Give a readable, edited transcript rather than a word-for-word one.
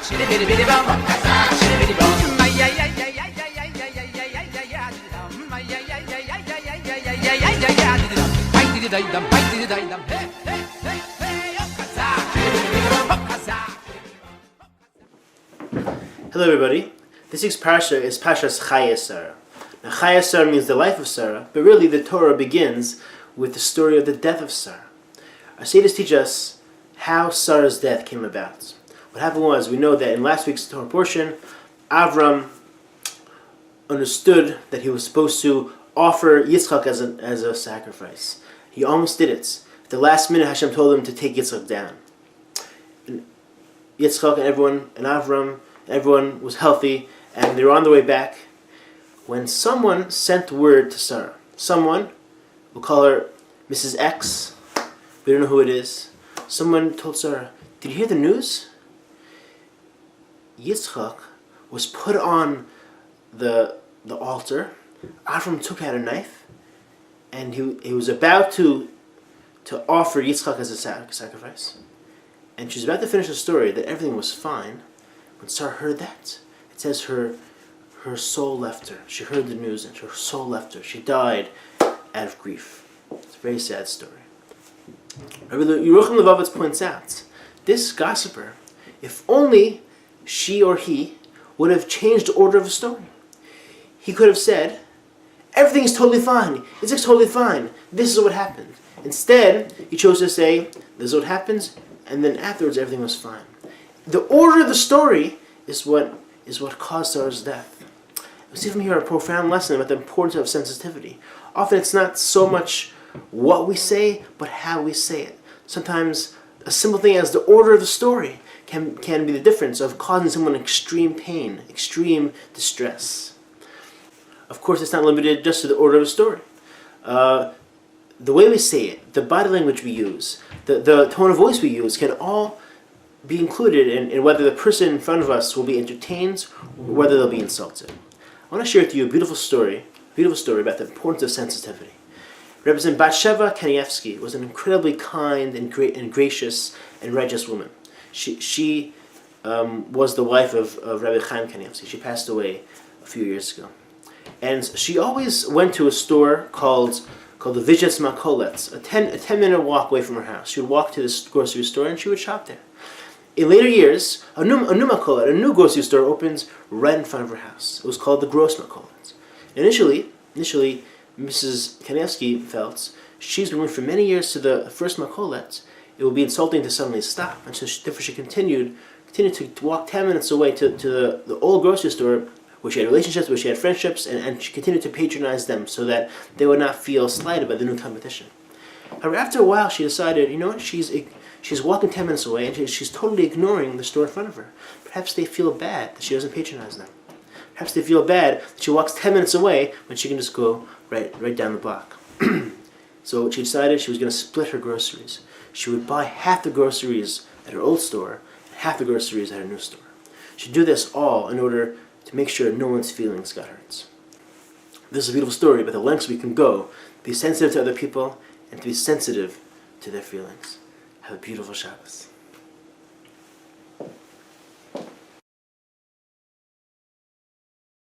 Hello everybody, this week's Parsha is Parsha's Sara. Now Sara means the life of Sara, but really the Torah begins with the story of the death of Sara. Our sages teach us how Sarah's death came about. What happened was, we know that in last week's Torah portion, Avram understood that he was supposed to offer Yitzchak as a sacrifice. He almost did it. At the last minute, Hashem told him to take Yitzchak down. And Yitzchak and everyone, and Avram, everyone was healthy, and they were on their way back when someone sent word to Sarah. Someone, we'll call her Mrs. X, we don't know who it is. Someone told Sarah, "Did you hear the news? Yitzchak was put on the altar. Avram took out a knife, and he was about to offer Yitzchak as a sacrifice." And she's about to finish the story that everything was fine. When Sarah heard that, it says her soul left her. She heard the news and her soul left her. She died out of grief. It's a very sad story. Rabbi Yeruchum Levovitz points out, this gossiper, if only she or he would have changed the order of the story. He could have said, everything is totally fine. It's totally fine. This is what happened. Instead, he chose to say, this is what happens, and then afterwards everything was fine. The order of the story is what caused Sarah's death. We see from here a profound lesson about the importance of sensitivity. Often it's not so much what we say, but how we say it. Sometimes a simple thing as the order of the story can be the difference of causing someone extreme pain, extreme distress. Of course, it's not limited just to the order of the story. The way we say it, the body language we use, the tone of voice we use can all be included in whether the person in front of us will be entertained or whether they'll be insulted. I want to share with you a beautiful story about the importance of sensitivity. Rebetzen Kanievsjy was an incredibly kind and gracious and righteous woman. She was the wife of Rabbi Weiner Kanievsjy. She passed away a few years ago. And she always went to a store called the Rebetzen Kanievsjy, a 10-minute walk away from her house. She would walk to this grocery store and she would shop there. In later years, a new grocery store opens right in front of her house. It was called the Gross Makolet. Initially, Mrs. Kanievsjy felt she's been going for many years to the first Makolet. It would be insulting to suddenly stop, and so therefore she continued to walk 10 minutes away to the old grocery store where she had relationships, where she had friendships, and she continued to patronize them so that they would not feel slighted by the new competition. However, after a while, she decided, you know what, she's walking 10 minutes away, and she's totally ignoring the store in front of her. Perhaps they feel bad that she doesn't patronize them. Perhaps they feel bad that she walks 10 minutes away when she can just go right down the block. So she decided she was going to split her groceries. She would buy half the groceries at her old store and half the groceries at her new store. She'd do this all in order to make sure no one's feelings got hurt. This is a beautiful story about the lengths we can go to be sensitive to other people and to be sensitive to their feelings. Have a beautiful Shabbos.